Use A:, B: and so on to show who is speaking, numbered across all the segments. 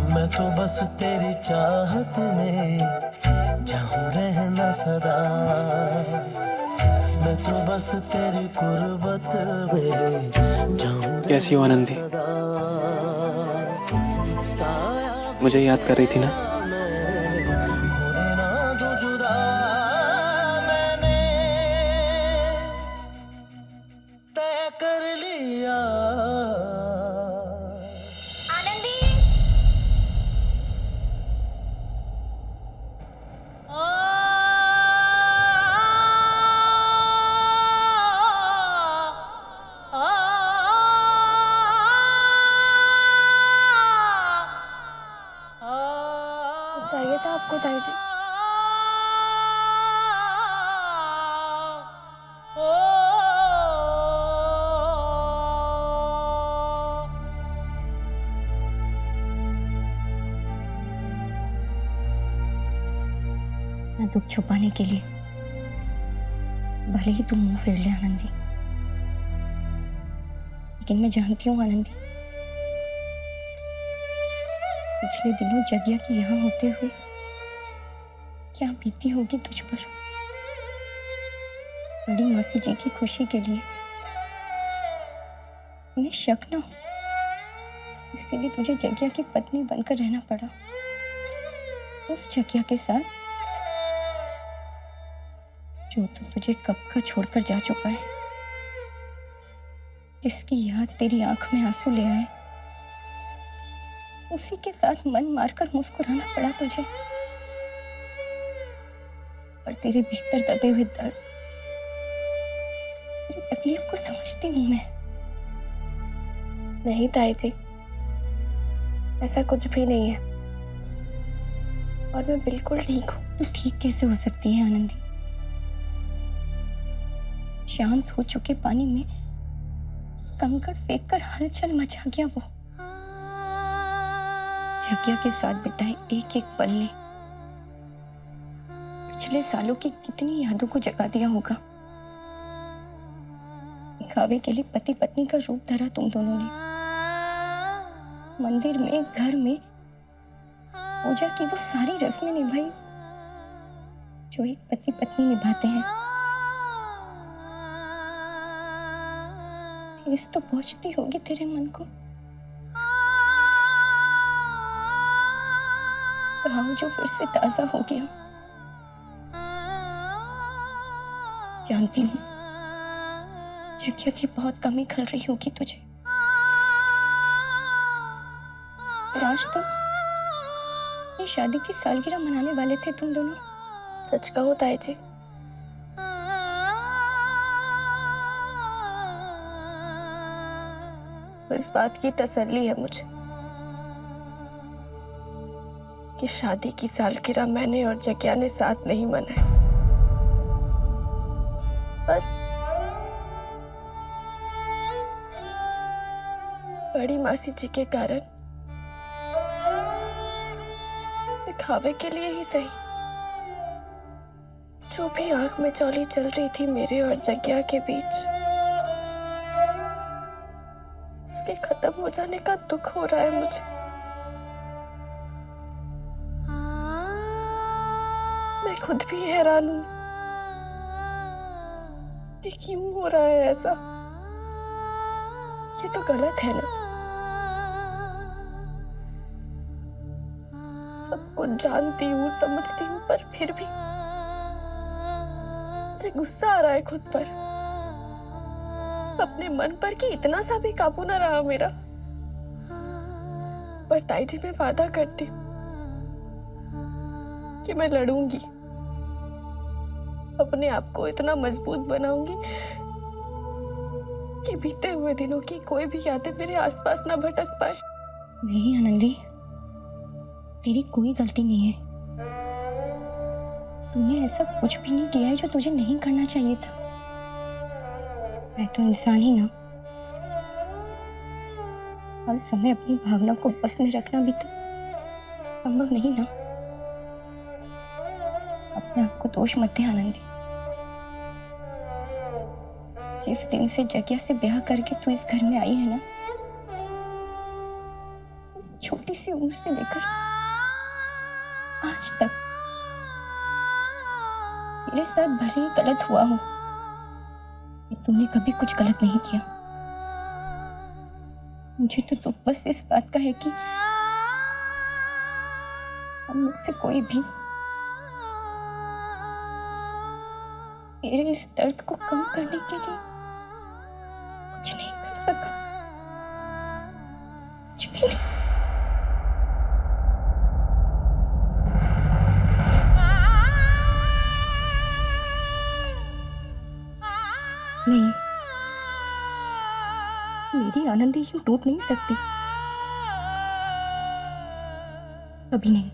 A: मैं तो बस तेरी चाहत में चाहूं रहना सदा। मैं तो बस तेरी कुर्बत में चाहूं
B: कैसी हो आनंदी?
A: सदा।
B: मुझे याद कर रही थी ना?
A: होने ना दूं जुदा, मैंने तय कर लिया।
C: आनंदी! ओ
D: चाहिए था आपको ताई जी?
C: ना दुख छुपाने के लिए भले ही तुम मुंह फेर ले आनंदी, लेकिन मैं जानती हूँ आनंदी, पिछले दिनों जगिया की यहाँ होते हुए क्या बीती होगी तुझ पर। बड़ी मासी जी की खुशी के लिए उन्हें शक न हो, इसके लिए तुझे जगिया की पत्नी बनकर रहना पड़ा। उस जगिया के साथ जो तो तुझे कब का छोड़कर जा चुका है, जिसकी याद तेरी आंख में आंसू ले आए, उसी के साथ मन मारकर मुस्कुराना पड़ा तुझे। और तेरे भीतर दबे हुए दर्द, तेरी तकलीफ को समझती हूं मैं।
D: नहीं ताई जी, ऐसा कुछ भी नहीं है और मैं बिल्कुल ठीक हूँ।
C: तू ठीक कैसे हो सकती है आनंदी? शांत हो चुके पानी में कंकड़ फेंककर हलचल मचा गया वो। जगिया के साथ बिताए एक एक पल ने पिछले सालों की कितनी यादों को जगा दिया होगा। दिखावे के लिए पति पत्नी का रूप धरा तुम दोनों ने। मंदिर में, घर में पूजा की वो सारी रस्में निभाई जो एक पति पत्नी निभाते हैं। ठेस तो पहुंचती होगी तेरे मन को। घाव जो फिर से ताजा हो गया। जानती हूँ जगिया की बहुत कमी खल रही होगी तुझे। और आज तो ये शादी की सालगिरह मनाने वाले थे तुम दोनों।
D: सच कहो ताई जी, इस बात की तसल्ली है मुझे कि शादी की सालगिरह मैंने और जगिया ने साथ नहीं मनाई, पर बड़ी मासी जी के कारण दिखावे के लिए ही सही, जो भी आंख में चौली चल रही थी मेरे और जगिया के बीच, उसके खत्म हो जाने का दुख हो रहा है मुझे। मैं खुद भी हैरान हूं कि क्यों हो रहा है ऐसा। ये तो गलत है ना। सब कुछ जानती हूँ, समझती हूँ, पर फिर भी मुझे गुस्सा आ रहा है खुद पर, अपने मन पर कि इतना सा भी काबू ना रहा मेरा। पर ताई जी, मैं वादा करती हूँ कि मैं लड़ूंगी, अपने आप को इतना मजबूत बनाऊंगी कि बीते हुए दिनों की कोई भी यादें मेरे आसपास ना भटक पाए।
C: नहीं आनंदी, तेरी कोई गलती नहीं है। तूने ऐसा कुछ भी नहीं किया है जो तुझे नहीं करना चाहिए था। मैं तो इंसान ही ना, हर समय अपनी भावना को बस में रखना भी तो संभव नहीं ना। अपने आप को दोष मत दे आनंदी। जिस दिन से जगिया से ब्याह करके तू इस घर में आई है ना, उस छोटी सी सी उम्र से लेकर आज तक मेरे साथ भले ही गलत हुआ हो, तूने कभी कुछ गलत नहीं किया। मुझे तो दुख बस इस बात का है कि हम में से कोई भी मेरे इस दर्द को कम करने के लिए कुछ नहीं कर सका, कुछ भी नहीं। नहीं, मेरी आनंदी यूं टूट नहीं सकती, कभी नहीं।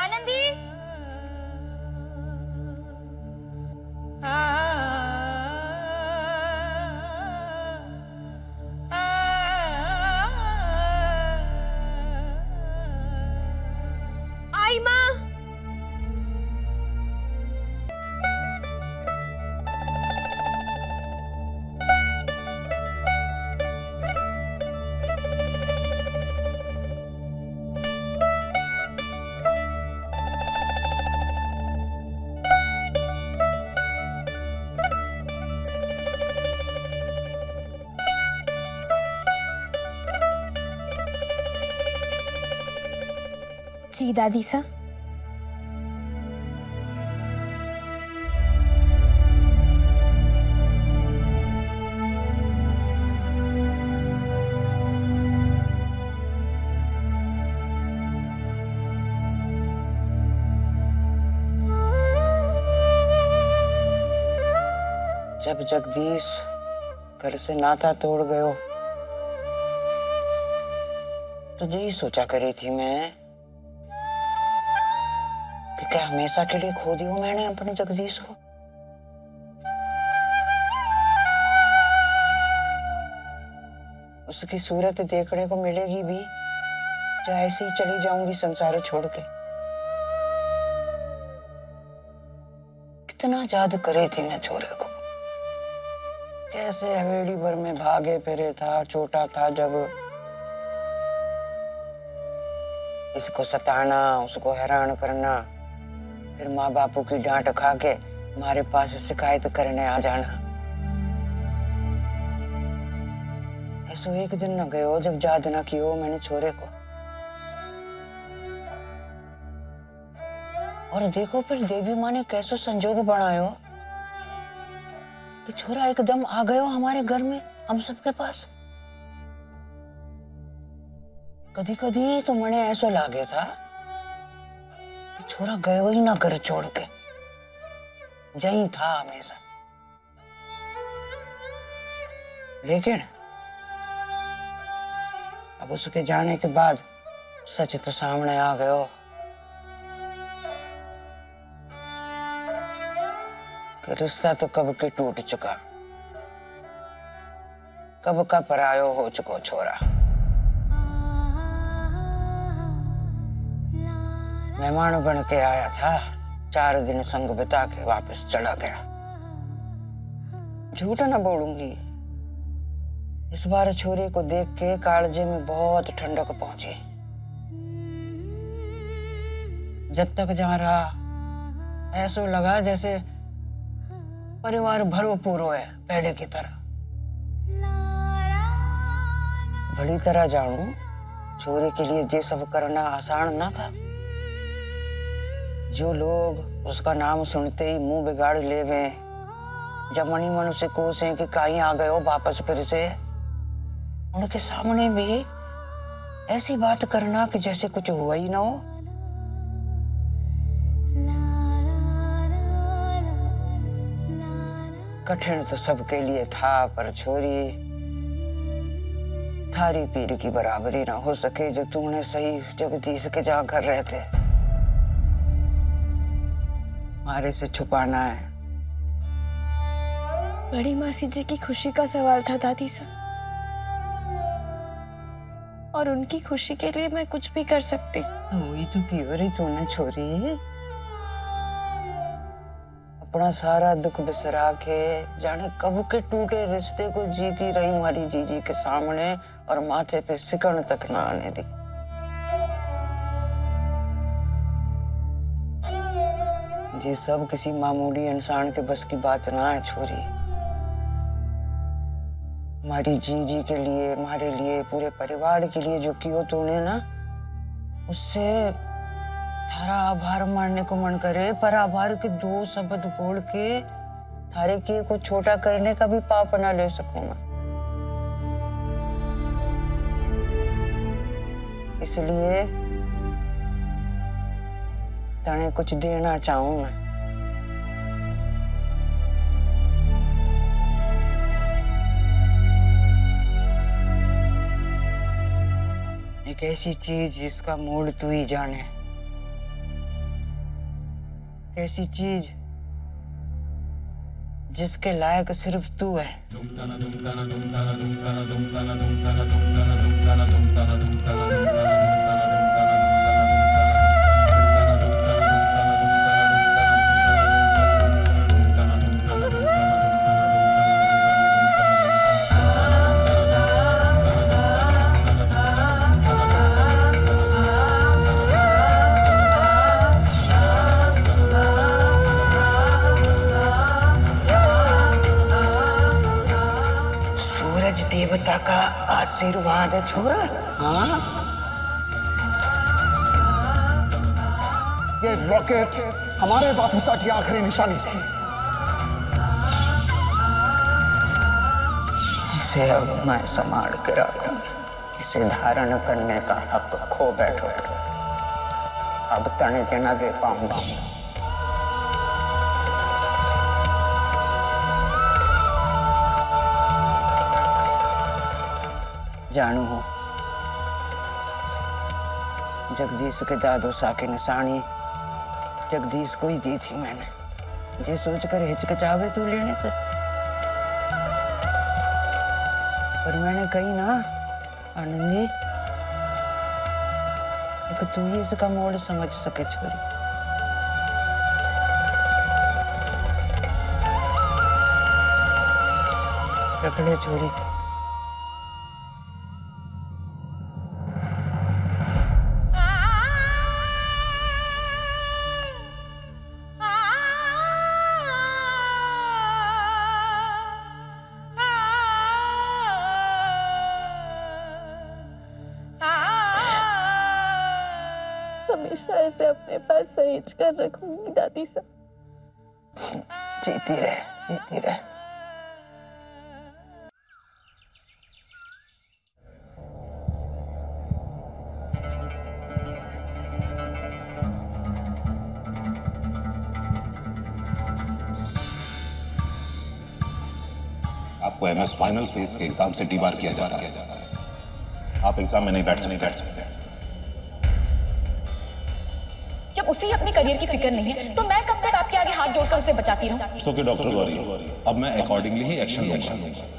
D: आनंदी, आई माँ। जी दादी सा।
E: जब जगदीश घर से नाता तोड़ गयो तो यही सोचा करी थी मैं कि क्या हमेशा के लिए खो दियो मैंने अपने जगदीश को। उसकी सूरत देखने को मिलेगी भी या ऐसे ही चली जाऊंगी संसार छोड़ के। कितना याद करे थी मैं छोरे को, कैसे हवेली भर में भागे फिरे था, छोटा था जब। इसको सताना, उसको हैरान करना, फिर माँ बापू की डांट खा के हमारे पास शिकायत करने आ जाना। ऐसो एक दिन न गयो जब याद न कियो मैंने छोरे को। और देखो फिर देवी माँ ने कैसो संजोग बनायो कि छोरा एकदम आ गयो हमारे घर में, हम सबके पास। कभी कभी तो मने ऐसा लागे था कि छोरा गयो ही ना घर छोड़ के, यही था हमेशा। लेकिन अब उसके जाने के बाद सच तो सामने आ गयो कि रिश्ता तो कब के टूट चुका, कब का परायो हो चुको छोरा। मेहमान बन के आया था, 4 दिन संग बिता के वापस चला गया। झूठ न बोलूंगी, इस बार छोरे को देख के कालजे में बहुत ठंडक पहुंची। जब तक जहां रहा ऐसा लगा जैसे परिवार भरपूर है पहले की तरह। बड़ी तरह जानू छोरे के लिए ये सब करना आसान ना था। जो लोग उसका नाम सुनते ही मुंह बिगाड़ लेवे, जब मनी मन से कोसे कि कहीं आ गए हो वापस फिर से, उनके सामने भी ऐसी बात करना कि जैसे कुछ हुआ ही ना हो। कठिन तो सबके लिए था, पर छोरी थारी पीर की बराबरी ना हो सके जो तूने सही जगदीश के जहां घर रहते हमारे से छुपाना है।
D: बड़ी मासी जी की खुशी का सवाल था दादी सा, और उनकी खुशी के लिए मैं कुछ भी कर सकती।
E: वही तो की रही तूने छोरी, अपना सारा दुख बिसरा के जाने कब के टूटे रिश्ते को जीती रही हमारी जीजी के सामने, और माथे पे सिकड़ तक ना आने दी। ये सब किसी मामूली इंसान के बस की बात ना है छोरी। हमारी जी के लिए, हमारे लिए, पूरे परिवार के लिए जो कियो तूने ना, उससे थारा आभार मानने को मन करे, पर आभार के दो शब्द बोल के थारे किए को छोटा करने का भी पाप ना ले सकूं मैं। इसलिए तने कुछ देना चाहूं मैं। एक ऐसी चीज जिसका मूल तू ही जाने, ऐसी चीज जिसके लायक सिर्फ तू है। देवता का आशीर्वाद है छोरा। हाँ,
F: ये रॉकेट हमारे वापसा की आखिरी निशानी थी।
E: इसे अब मैं संभाल के रखूंगी। इसे धारण करने का हक खो बैठो, अब तने देना दे पाऊंगा। जानू हो, जगदीश के दादो सा की निशानी जगदीश को ही दी थी मैंने, जे सोचकर हिचकिचावे तू लेने से। पर मैंने कही ना आनंदी, कि तू ही इसका मोल समझ सके छोरी। रख ले छोरी।
D: हमेशा इसे अपने पास सहेज कर रखूंगी दादी सा।
E: जीती रहे, जीती रहे।
G: आपको एमएस फाइनल फेज के एग्जाम से डीबार किया जाता है। आप एग्जाम में नहीं बैठ सकते।
H: जब उसे ही अपने करियर की फिक्र नहीं है, तो मैं कब तक आपके आगे हाथ जोड़कर उसे बचाती रहूं?
G: डॉक्टर गौरी, अब मैं अकॉर्डिंगली ही एक्शन लूंगा।